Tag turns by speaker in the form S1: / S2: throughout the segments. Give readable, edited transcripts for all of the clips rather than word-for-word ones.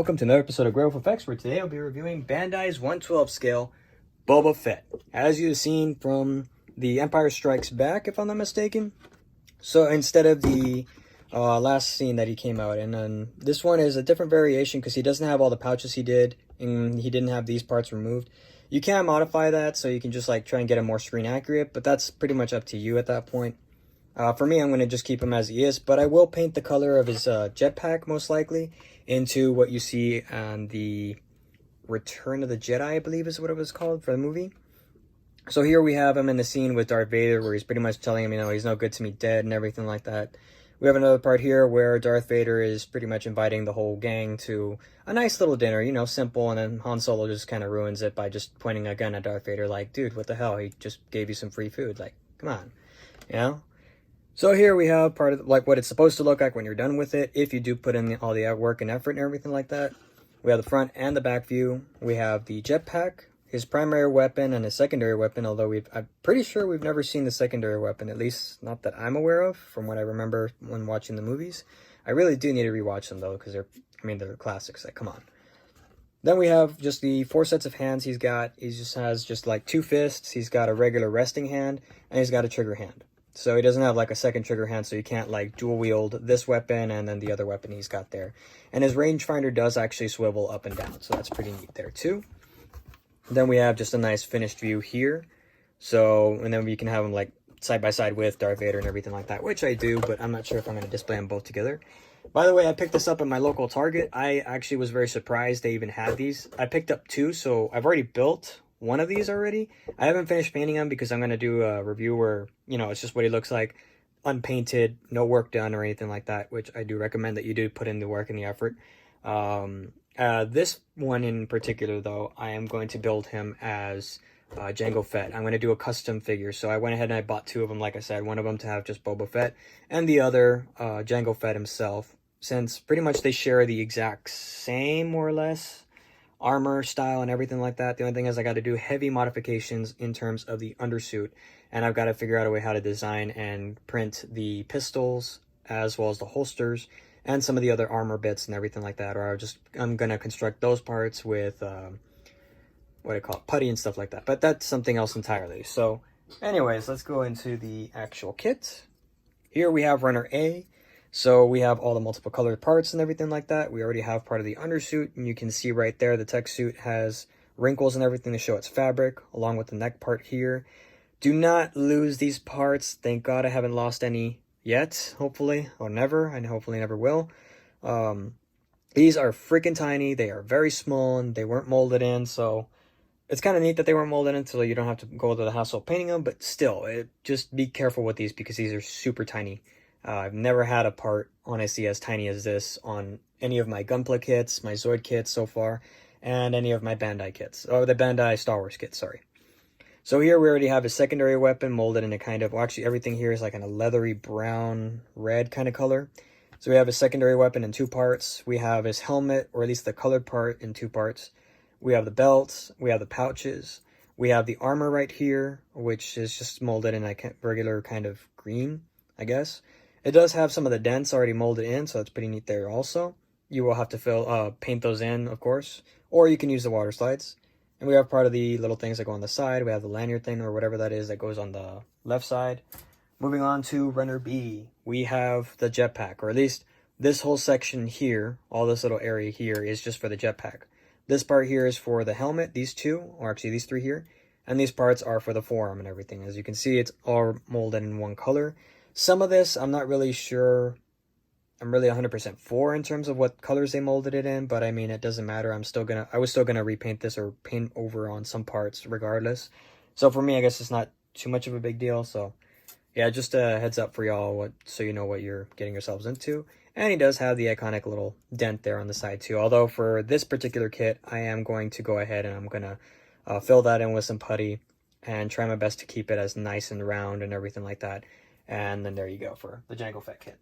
S1: welcome to another episode of Growth Effects, where today I'll be reviewing Bandai's 1/12 scale Boba Fett. As you've seen from the Empire Strikes Back, if I'm not mistaken. So instead of the last scene that he came out in, and this one is a different variation because he doesn't have all the pouches he did, and he didn't have these parts removed. You can modify that, so you can just like try and get him more screen accurate, but that's pretty much up to you at that point. For me, I'm going to just keep him as he is, but I will paint the color of his jetpack, most likely, into what you see on the Return of the Jedi, I believe is what it was called for the movie. So here we have him in the scene with Darth Vader, where he's pretty much telling him, you know, he's no good to me dead and everything like that. We have another part here where Darth Vader is pretty much inviting the whole gang to a nice little dinner, you know, simple, and then Han Solo just kind of ruins it by just pointing a gun at Darth Vader like, dude, what the hell? He just gave you some free food. Like, come on, you know? So here we have part of like what it's supposed to look like when you're done with it, if you do put in all the work and effort and everything like that. We have the front and the back view. We have the jetpack, his primary weapon, and his secondary weapon, although I'm pretty sure we've never seen the secondary weapon, at least not that I'm aware of, from what I remember when watching the movies. I really do need to rewatch them, though, because they're classics. Like, come on. Then we have just the 4 sets of hands he's got. He just has just like 2 fists. He's got a regular resting hand, and he's got a trigger hand. So he doesn't have like a second trigger hand, so you can't like dual wield this weapon and then the other weapon he's got there. And his rangefinder does actually swivel up and down, so that's pretty neat there too. Then we have just a nice finished view here. So, and then we can have them like side by side with Darth Vader and everything like that, which I do, but I'm not sure if I'm going to display them both together. By the way, I picked this up at my local Target. I actually was very surprised they even had these. I picked up 2, so I've already built one of these already. I haven't finished painting him because I'm going to do a review where, you know, it's just what he looks like, unpainted, no work done or anything like that, which I do recommend that you do put in the work and the effort. This one in particular, though, I am going to build him as Jango Fett. I'm going to do a custom figure, so I went ahead and I bought 2 of them, like I said, one of them to have just Boba Fett, and the other, Jango Fett himself, since pretty much they share the exact same, more or less, armor style and everything like that. The only thing is I got to do heavy modifications in terms of the undersuit, and I've got to figure out a way how to design and print the pistols as well as the holsters and some of the other armor bits and everything like that, or I'm gonna construct those parts with putty and stuff like that, but that's something else entirely. So anyways, let's go into the actual kit. Here we have runner A. So we have all the multiple colored parts and everything like that. We already have part of the undersuit, and you can see right there the tech suit has wrinkles and everything to show its fabric, along with the neck part here. Do not lose these parts. Thank God I haven't lost any yet, hopefully, or never, and hopefully never will. These are freaking tiny. They are very small, and they weren't molded in, so it's kind of neat that they weren't molded in, so you don't have to go to the hassle of painting them, but still, just be careful with these because these are super tiny. I've never had a part, honestly, as tiny as this on any of my Gunpla kits, my Zoid kits so far, and any of my Bandai kits. Oh, the Bandai Star Wars kits, sorry. So here we already have a secondary weapon molded in a kind of, well, actually everything here is like in a leathery brown, red kind of color. So we have a secondary weapon in 2 parts. We have his helmet, or at least the colored part, in 2 parts. We have the belts, we have the pouches, we have the armor right here, which is just molded in a regular kind of green, I guess. It does have some of the dents already molded in, so that's pretty neat there also. You will have to paint those in, of course, or you can use the water slides. And we have part of the little things that go on the side. We have the lanyard thing, or whatever that is, that goes on the left side. Moving on to runner B, we have the jetpack, or at least this whole section here, all this little area here is just for the jetpack. This part here is for the helmet, these 2, or actually these 3 here, and these parts are for the forearm and everything. As you can see, it's all molded in one color. Some of this, I'm not really sure, I'm really 100% for in terms of what colors they molded it in, but I mean, it doesn't matter. I was still gonna repaint this or paint over on some parts regardless. So for me, I guess it's not too much of a big deal. So yeah, just a heads up for y'all, so you know what you're getting yourselves into. And he does have the iconic little dent there on the side too. Although for this particular kit, I am going to go ahead and I'm gonna fill that in with some putty and try my best to keep it as nice and round and everything like that. And then there you go for the Jango Fett kit.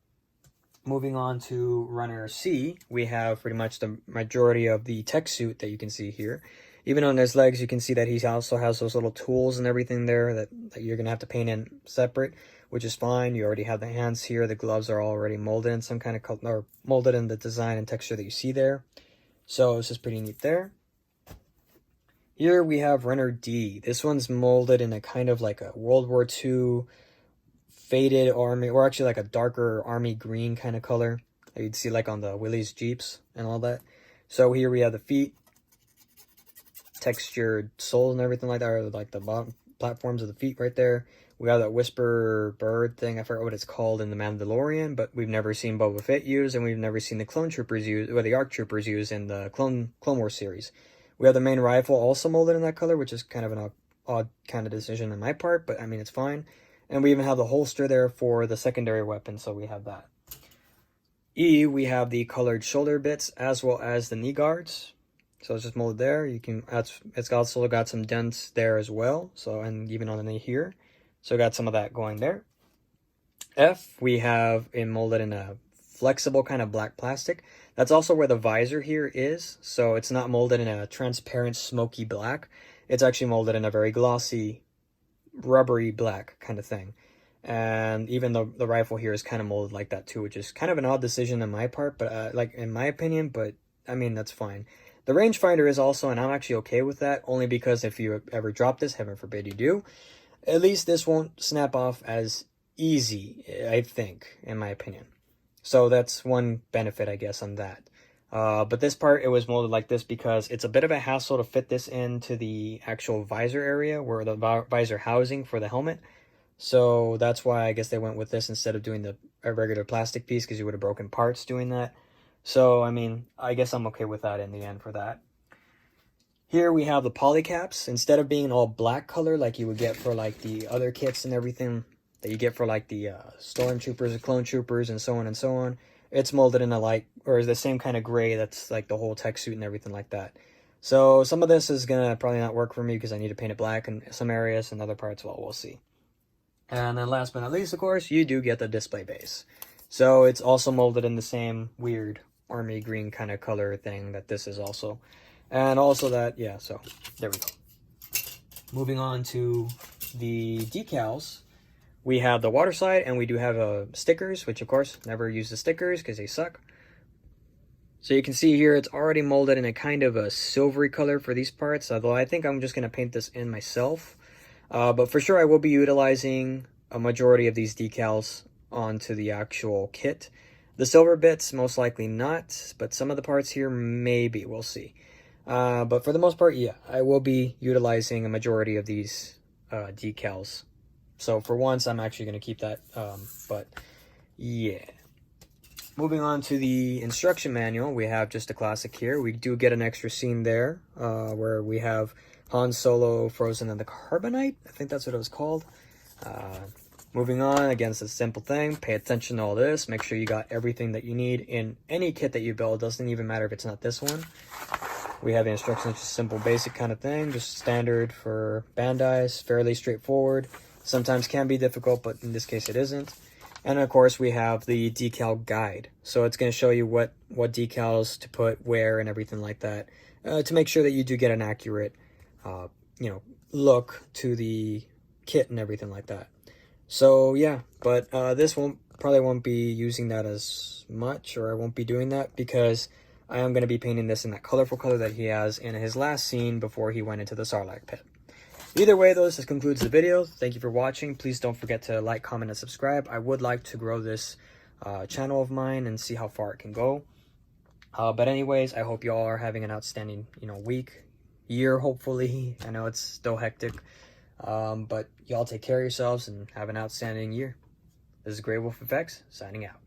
S1: Moving on to runner C, we have pretty much the majority of the tech suit that you can see here. Even on his legs, you can see that he also has those little tools and everything there that you're going to have to paint in separate, which is fine. You already have the hands here. The gloves are already molded in some kind of color, or molded in the design and texture that you see there. So it's just pretty neat there. Here we have Runner D. This one's molded in a kind of like a World War II faded army, or actually like a darker army green kind of color that you'd see like on the Willys Jeeps and all that. So here we have the feet, textured soles and everything like that, or like the bottom platforms of the feet right there. We have that whisper bird thing. I forgot what it's called in the Mandalorian, but we've never seen Boba Fett use, and we've never seen the clone troopers use, or the ARC troopers use in the Clone Wars series. We have the main rifle also molded in that color, which is kind of an odd kind of decision on my part, but I mean, it's fine. And we even have the holster there for the secondary weapon, so we have that. E, we have the colored shoulder bits as well as the knee guards. So it's just molded there. You can, it's also got some dents there as well. So, and even on the knee here. So got some of that going there. F, we have it molded in a flexible kind of black plastic. That's also where the visor here is. So it's not molded in a transparent smoky black. It's actually molded in a very glossy, rubbery black kind of thing. And even the rifle here is kind of molded like that too, which is kind of an odd decision on my part, but like in my opinion, but I mean, that's fine. The rangefinder is also, and I'm actually okay with that, only because if you ever drop this, heaven forbid you do, at least this won't snap off as easy, I think, in my opinion. So that's one benefit, I guess, on that. But this part, it was molded like this because it's a bit of a hassle to fit this into the actual visor area, where the visor housing for the helmet. So that's why I guess they went with this instead of doing a regular plastic piece, because you would have broken parts doing that. So, I mean, I guess I'm okay with that in the end for that. Here we have the polycaps. Instead of being all black color like you would get for like the other kits and everything that you get for like the stormtroopers and clone troopers and so on, it's molded in a light, or the same kind of gray that's like the whole tech suit and everything like that. So some of this is gonna probably not work for me because I need to paint it black in some areas, and other parts, well, we'll see. And then last but not least, of course, you do get the display base. So it's also molded in the same weird army green kind of color thing that this is also. And also that, yeah, so there we go. Moving on to the decals, we have the water slide, and we do have stickers, which of course never use the stickers because they suck. So you can see here it's already molded in a kind of a silvery color for these parts, although I think I'm just going to paint this in myself. But for sure I will be utilizing a majority of these decals onto the actual kit. The silver bits, most likely not, but some of the parts here, maybe, we'll see. But for the most part, yeah, I will be utilizing a majority of these decals. So for once, I'm actually going to keep that, but yeah. Moving on to the instruction manual, we have just a classic here. We do get an extra scene there, where we have Han Solo frozen in the carbonite. I think that's what it was called. Moving on, again, it's a simple thing. Pay attention to all this. Make sure you got everything that you need in any kit that you build. Doesn't even matter if it's not this one. We have the instructions, just simple, basic kind of thing. Just standard for Bandai. Fairly straightforward. Sometimes can be difficult, but in this case it isn't. And of course, we have the decal guide. So it's going to show you what decals to put where and everything like that, to make sure that you do get an accurate, look to the kit and everything like that. So yeah, but this probably won't be using that as much, or I won't be doing that because I am going to be painting this in that colorful color that he has in his last scene before he went into the Sarlacc pit. Either way, though, this concludes the video. Thank you for watching. Please don't forget to like, comment, and subscribe. I would like to grow this channel of mine and see how far it can go. But anyways, I hope you all are having an outstanding, week, year, hopefully. I know it's still hectic. But y'all take care of yourselves and have an outstanding year. This is Grey Wolf FX, signing out.